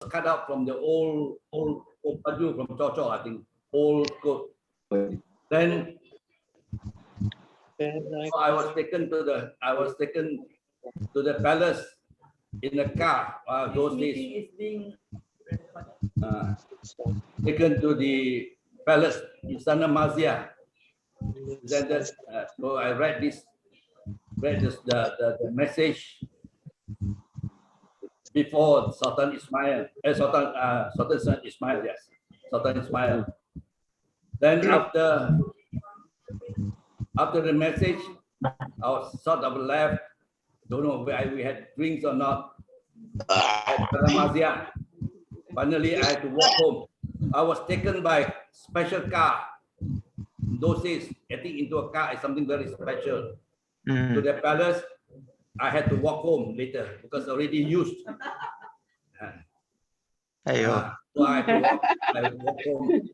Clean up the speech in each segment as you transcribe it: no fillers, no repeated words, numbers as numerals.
cut out from the old baju from Chocho, I think, old coat. Then so I was taken to the palace in a car. Those days, taken to the palace in Sana Mazia. So I read the message before Sultan Ismail, Sultan Ismail, yes, Sultan Ismail. Then after the message, I was sort of left. Don't know where we had drinks or not. At Ramazia. Finally, I had to walk home. I was taken by special car. Those days, getting into a car is something very special. To the palace, I had to walk home later because already used. So I had to walk home.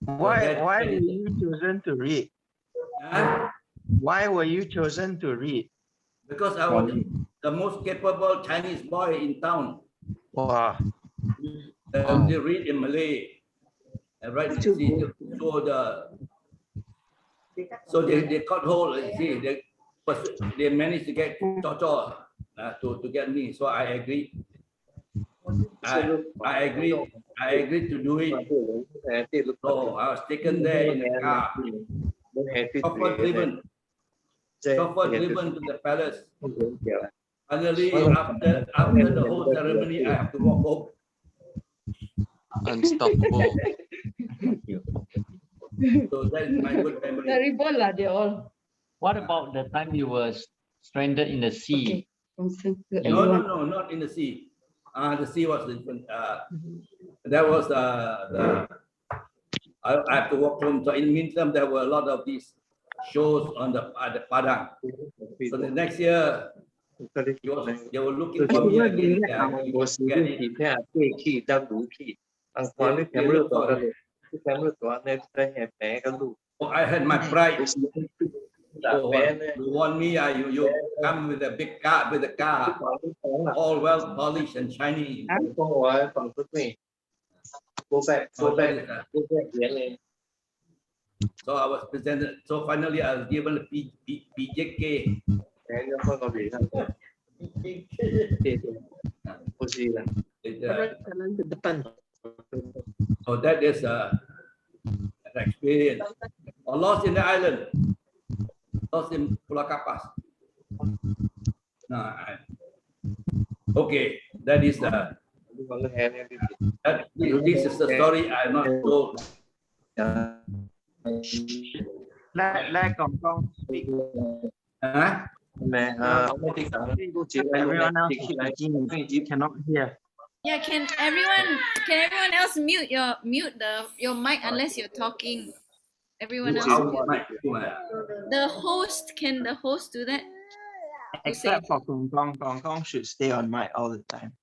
Why were you chosen to read? Why were you chosen to read? Because I was the most capable Chinese boy in town. Wow. They read in Malay. And right, so they caught hold. See, they managed to get Chocho to get me. So I agreed. I agreed to do it. So I was taken there in a car. Chauffeur driven to the palace. Finally, after the whole ceremony, I have to walk home. Unstoppable. So that is my good memory. Terrible lah, they all. What about the time you were stranded in the sea? No, not in the sea. The sea was different. That was I have to walk home. So in the meantime, there were a lot of these shows on the Padang. So the next year, they were looking for me again. I had my pride. So, you want me? You come with a big car, with a car, all well polished and shiny. So I was presented. So finally, I was given a PJK. So that is an experience. Or lost in the island, lost in Pulau Kapas. Okay, that is this is the story I not told. Let Kong Kong speak. Everyone else cannot hear. Yeah, can everyone else mute your mic unless you're talking? Everyone else. Can the host do that? Except for Kong Kong. Kong Kong should stay on mic all the time.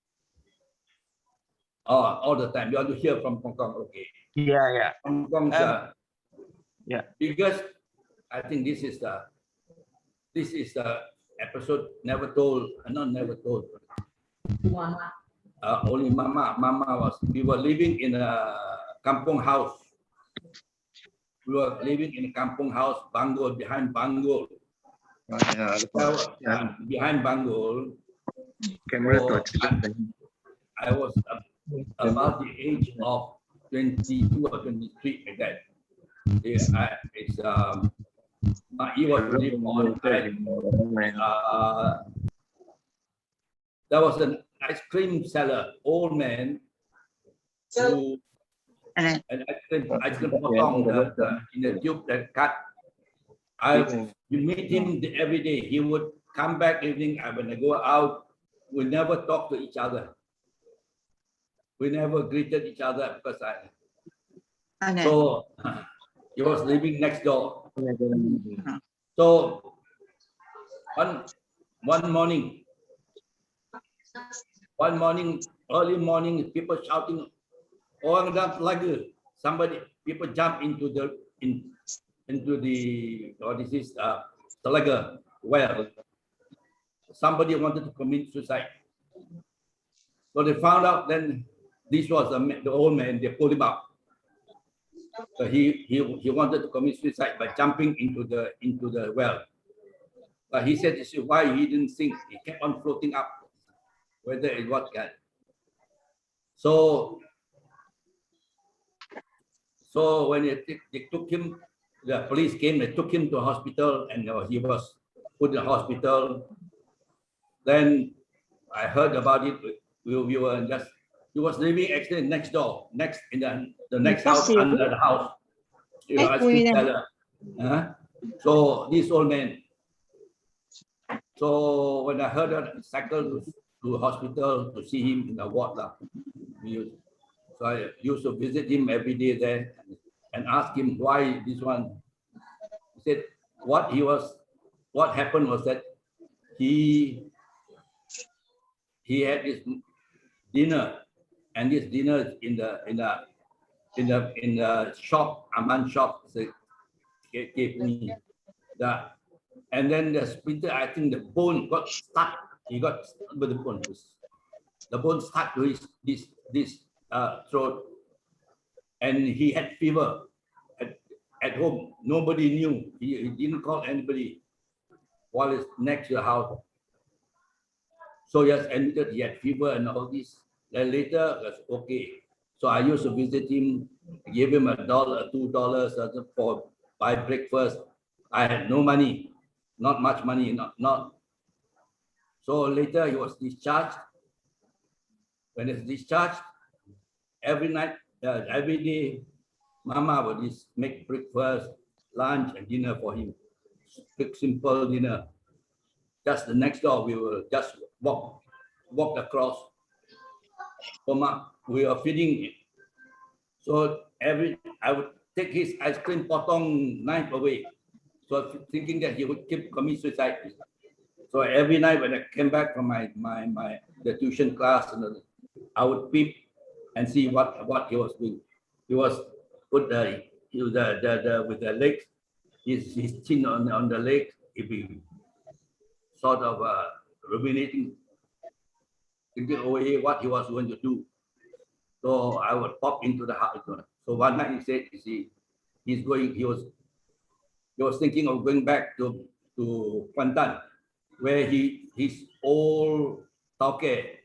Oh, all the time. You want to hear from Hong Kong, okay? Yeah. Hong Kong, yeah. Because I think this is the episode never told, not never told. Only Mama was. We were living in a kampung house. We were living in a kampung house, Banggol, behind Banggol. Behind Banggol. I was about the age of 22 or 23 like that. It was living on. There was an ice cream seller, old man, who an ice cream potong in the tube that cut. You meet him every day. He would come back evening. When I go out, we never talk to each other. We never greeted each other because so he was living next door. So one morning, early morning, people shouting, "Orang dah lagu!" People jump into the this is well. Somebody wanted to commit suicide. So they found out then this was the old man. They pulled him up. So he wanted to commit suicide by jumping into the well. But he said this is why he didn't sink. He kept on floating up, whether it was God. So when they took him, the police came. They took him to a hospital, and he was put in a hospital. Then I heard about it. We were just. He was living actually next door, in the next house under the house. You know, ice cream seller. So this old man. So when I heard that, I cycled to hospital to see him in the ward. So I used to visit him every day there and ask him why this one. He said what happened was that he had this dinner, and this dinner in the shop, Aman shop, gave me that. And then the splinter, I think the bone got stuck. He got with the bone. The bone stuck to his throat, and he had fever at home. Nobody knew. He didn't call anybody while it's next to the house. So he has admitted he had fever and all this. Then later, it was okay. So I used to visit him, give him $1, $2 for buy breakfast. I had no money, not much money, not. So later he was discharged. When he's discharged, every night, every day, Mama would just make breakfast, lunch, and dinner for him. Quick, simple dinner. Just the next door, we will just walk across. We are feeding him. So I would take his ice cream potong knife away. So thinking that he would commit suicide. So every night when I came back from the tuition class, I would peep and see what he was doing. He was put with the legs, his chin on the leg. He'd be sort of ruminating, thinking away what he was going to do. So I would pop into the house. So one night he said, you see, he was thinking of going back to Kuantan, where his old tauke.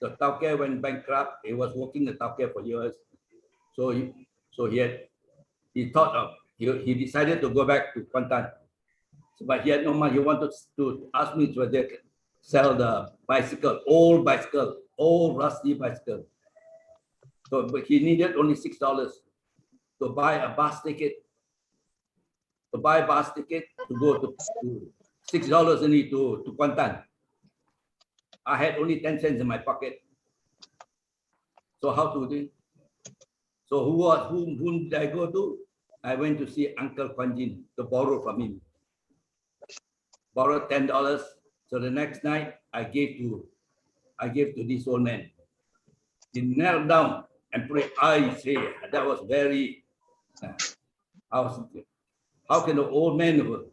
The tauke went bankrupt. He was working the tauke for years. So he thought of, he decided to go back to Kuantan. So, but he had no money. He wanted to ask me whether they could sell the old rusty bicycle. So, but he needed only $6 to buy a bus ticket. To buy a bus ticket to go to $6 only to Kuantan. I had only 10 cents in my pocket. So how to do? So whom did I go to? I went to see Uncle Kwanjin to borrow from him. Borrowed $10. So the next night I gave to this old man. He knelt down and prayed. I say that was very. I was thinking, how can an old man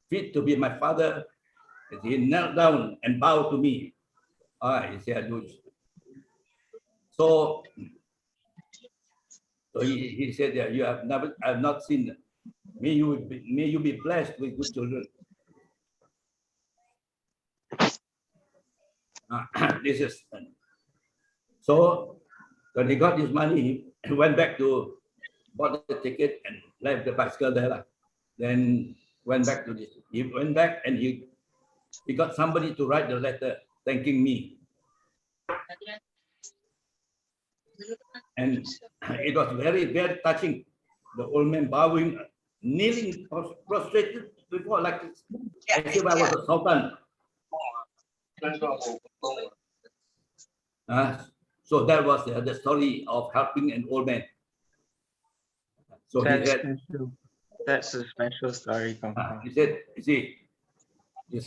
fit to be my father? He knelt down and bowed to me. I said, so he said that I have not seen. May you be blessed with good children. This is so when he got his money, he went back to bought the ticket and left the bicycle there. Then went back to this. He went back and he got somebody to write the letter thanking me. And it was very, very touching. The old man bowing, kneeling, prostrated before, like as if I was a sultan. So that was the story of helping an old man. So that's a special story. He said, you see,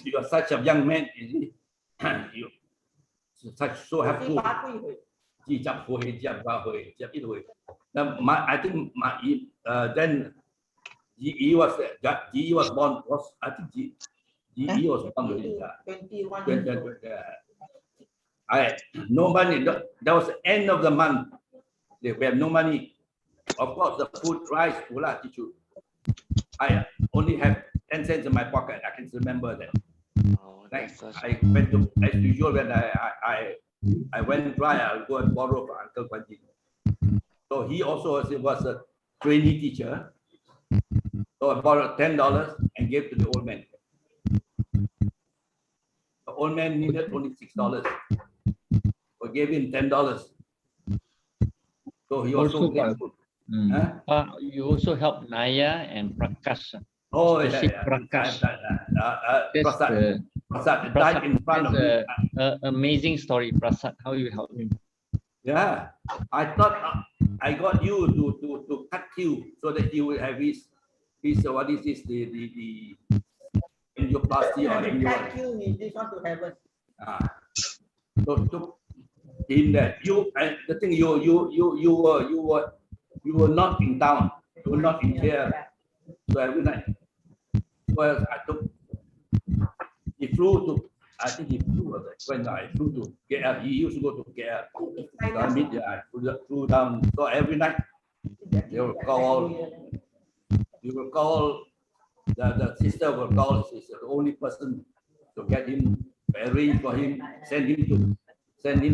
you are such a young man, you see, you so helpful. Now, I think then GE was born. I think GE was born. 21. no money. That was the end of the month. We have no money. Of course, the food, rice, pula, tichu. I only have 10 cents in my pocket. I can remember that. Oh, Like, that's such I went to, as usual, when I went dry, I'll go and borrow from Uncle Panji. So he also was a trainee teacher. So I borrowed $10 and gave to the old man. The old man needed only $6. So I gave him $10. So he was so grateful. Huh? You also help Naya and Prakash. Oh, Especially yeah. Prakash. That's Prasad died in front of me. an amazing story, Prasad, how you help him. Yeah, I thought I got you to cut you so that he will have his what is this, the angioplasty or anyone. This one to heaven. So took him that the thing you were not in town, you were not in here. So every night, well, he flew to, I think he flew, when I flew to KL, he used to go to KL. So I flew down. So every night, they will call, the sister will call, she's the only person to get him, arrange for him, send him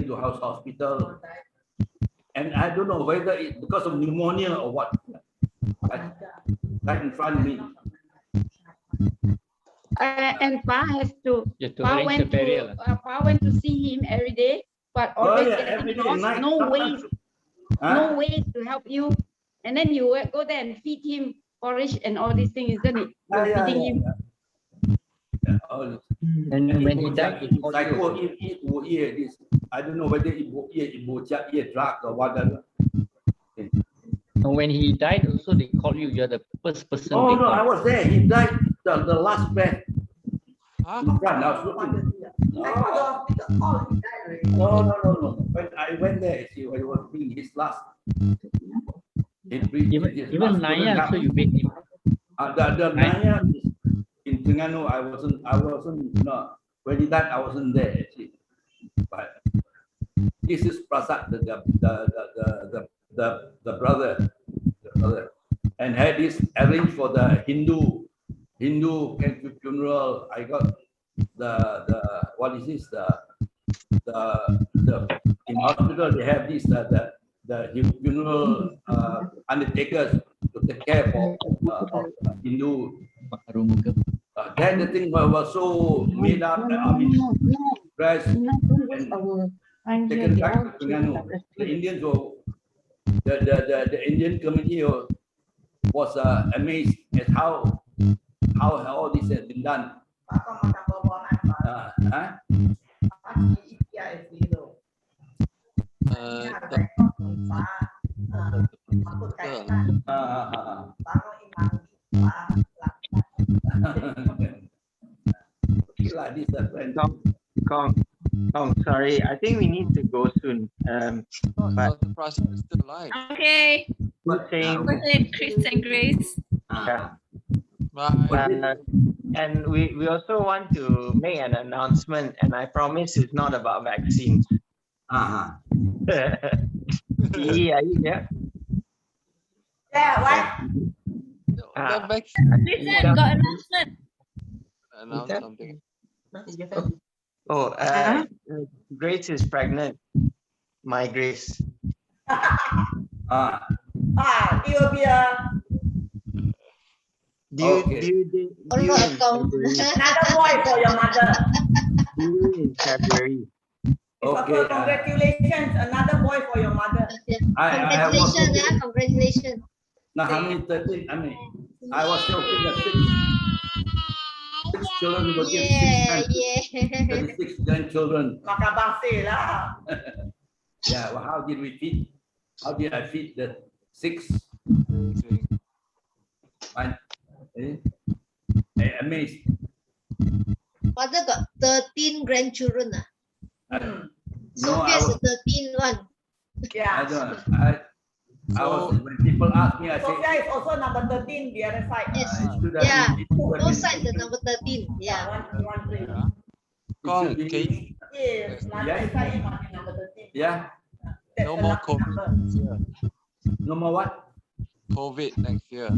to hospital. And I don't know whether it's because of pneumonia or what, right in front of me. And Pa has to. Pa went to see him every day, but always getting lost. No way to help you. And then you go there and feed him porridge and all these things, isn't it? Feeding him. And when he died, I don't know whether it eat drug or whatever. And when he died, also they called you. You're the first person. Oh no, I was there. He died the last breath. In front, I was looking. No. When I went there, see, when he was being his last. Even Naya, so you made him. The Naya in Terengganu, I wasn't. No, when he died, I wasn't there. Actually. But this is Prasad, the brother, and had this arranged for the Hindu funeral. I got the what is this, the in hospital they have this the funeral undertakers to take care for Hindu. Then the thing was so made up. I mean, dressed and taken back to Terengganu. The Indians were the Indian committee was amazed at how all this has been done. Like this, sorry, I think we need to go soon. But the process is still alive. Okay. saying, Chris and Grace. Bye. and we also want to make an announcement, and I promise it's not about vaccines. Are you there? Yeah, what? The next Listen, got announcement. announce something. Oh, Grace is pregnant. My Grace. It will be another boy for your mother. Due in February. Okay. Congratulations, another boy for your mother. Congratulations, congratulations. Now, how many 13? I mean, I was hoping that six children will give 36 grandchildren. Makabase lah. Yeah, well, how did we feed? How did I feed the 6? I'm amazed. Father got 13 grandchildren. Sophia is the 13th one. Yeah. I don't know. I was, when people ask me, I say, Sophia is also number 13, the other side. Yes. yeah, Both sides the number 13. Yeah. One, three. Kong, can you Okay, mother SIA on number 13. Yeah. That's No the more last COVID number. next year. No more what? COVID next year.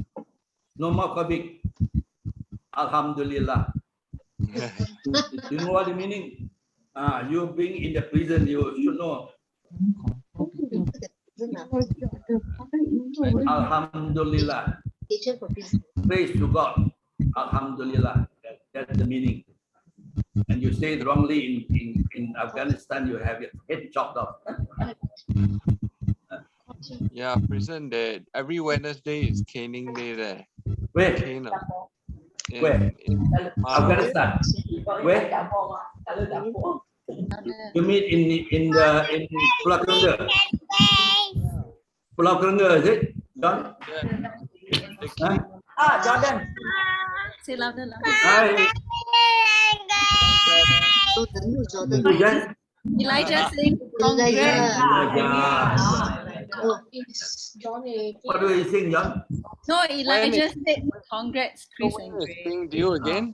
No more COVID. Alhamdulillah. You know what the meaning? You being in the prison, you should know. Alhamdulillah. Teacher for prison. Praise to God. Alhamdulillah. That's the meaning. And you say it wrongly in Afghanistan, you have your head chopped off. Yeah, prison there. Every Wednesday is caning day there. Where? Cane up. Where? Afghanistan. Where? You mean in Pulau Kerengga? Pulau Kerengga, is it? John? Yeah. They Huh? Jordan. Say louder, louder. Hi. Jordan. Hujan? Elijah saying congrats. Yeah. Oh, What do you think, John? No, Elijah said congrats, Chris and When is Grace. thing due again?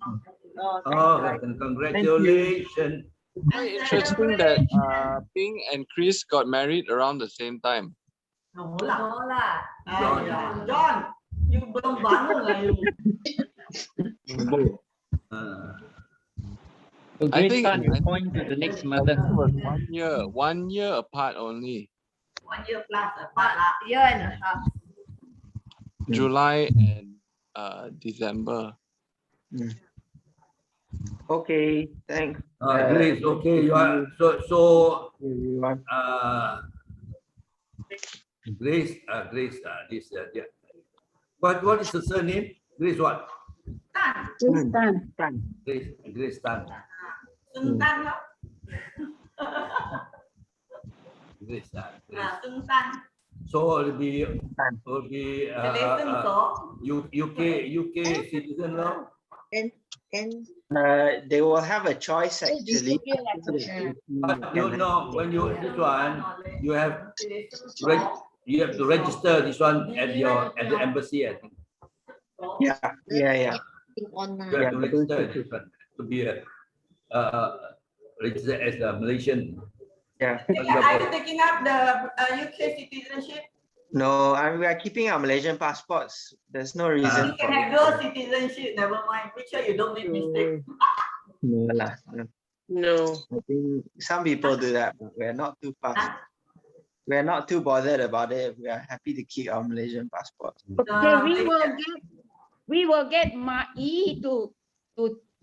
Oh, congratulations. Very interesting that Ping and Chris got married around the same time. No lah. John, you belum bangun lah you. So I Grace think- Tan, you point to the next mother. It was 1 year apart only. 1 year plus apart lah. Year and a half. July and December. Okay, thanks. Grace, okay, you are Everyone. Grace, this, yeah. What is the surname? Grace what? Tan. Grace Tan. Suntan lah. Grace Tan. Suntan. So it'll be Malaysian so. UK citizen now. and They will have a choice actually. But you know, when you this one, you have to register this one at the embassy. I think Yeah. online. you have to register this one to be registered as a Malaysian. Yeah. Are you taking up the UK citizenship? No, we are keeping our Malaysian passports. There's no reason. You can have dual citizenship, never mind. Make sure you don't make mistake. No lah. No. I think some people do that, but we're not too fast. We're not too bothered about it. We are happy to keep our Malaysian passports. Okay, we will get Mai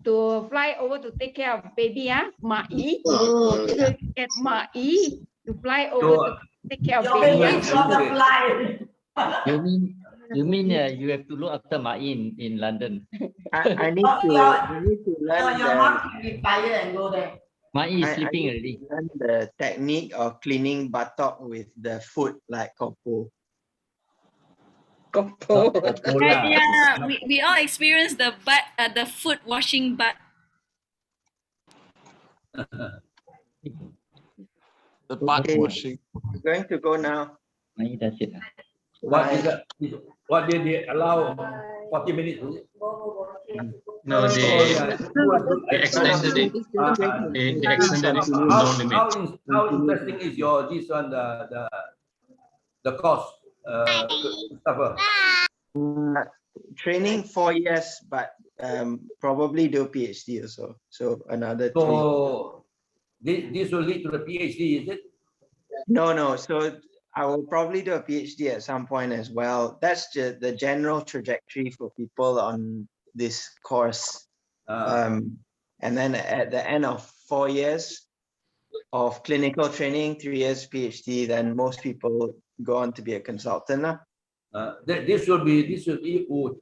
to fly over to take care of baby, Mai. Oh, Get Mai to fly over to take care of Your baby. baby is on the flight. You mean you have to look after Ma in London? I need to learn Your mom can retire and go there. Ma is I sleeping need already. to learn the technique of cleaning buttock with the foot like Kopo. Yeah, we all experienced the foot washing butt. The butt Okay. washing. We're going to go now. Ma does it. What did they allow? 40 minutes. Is it? No, they extended it. They extended it to no limit. How interesting is your this one the course, Christopher? Training 4 years, but probably do PhD also. So another 3. So this will lead to the PhD, is it? No. So I will probably do a PhD at some point as well. That's just the general trajectory for people on this course. And then at the end of 4 years of clinical training, 3 years PhD, then most people go on to be a consultant. This will be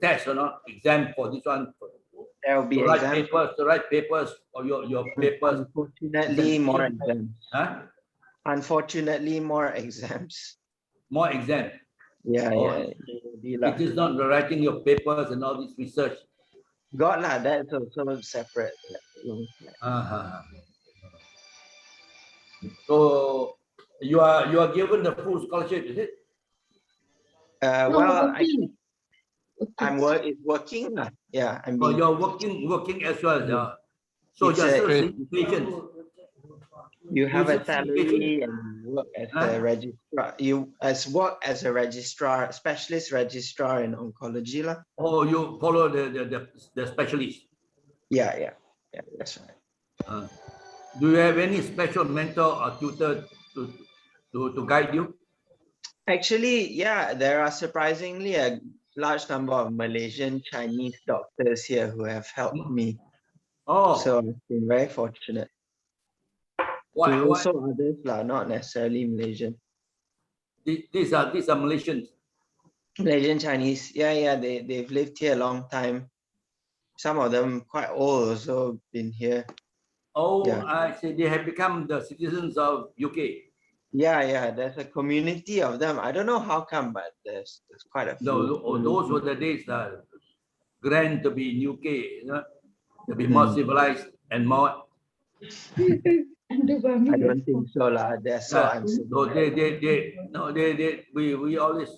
test or not exam for this one. There will be To write exams. papers or your papers. Unfortunately, more exams. Huh? Unfortunately, more exams. More exam. Yeah. It is not writing your papers and all this research. Got lah, that's also separate. So you are given the full scholarship, is it? Well, I'm working. Yeah, Or you're working as well. Yeah. So It's you're a- still seeing patients. You have a should see salary and you work as a registrar. Work as a registrar, specialist registrar in oncology lah. Oh, you follow the specialist. Yeah, that's right. Do you have any special mentor or tutor to guide you? Actually, yeah, there are surprisingly a large number of Malaysian Chinese doctors here who have helped me. Oh, So I've been very fortunate. Also others lah, not necessarily Malaysian. These are Malaysians. Malaysian Chinese, yeah, they've lived here a long time. Some of them quite old, also been here. Oh, Yeah. I see. They have become the citizens of UK. Yeah, there's a community of them. I don't know how come, but there's quite a few. No, those were the days that grand to be in UK, you know, to be more civilized and more. I don't think so lah. They're so So uncivilized. we always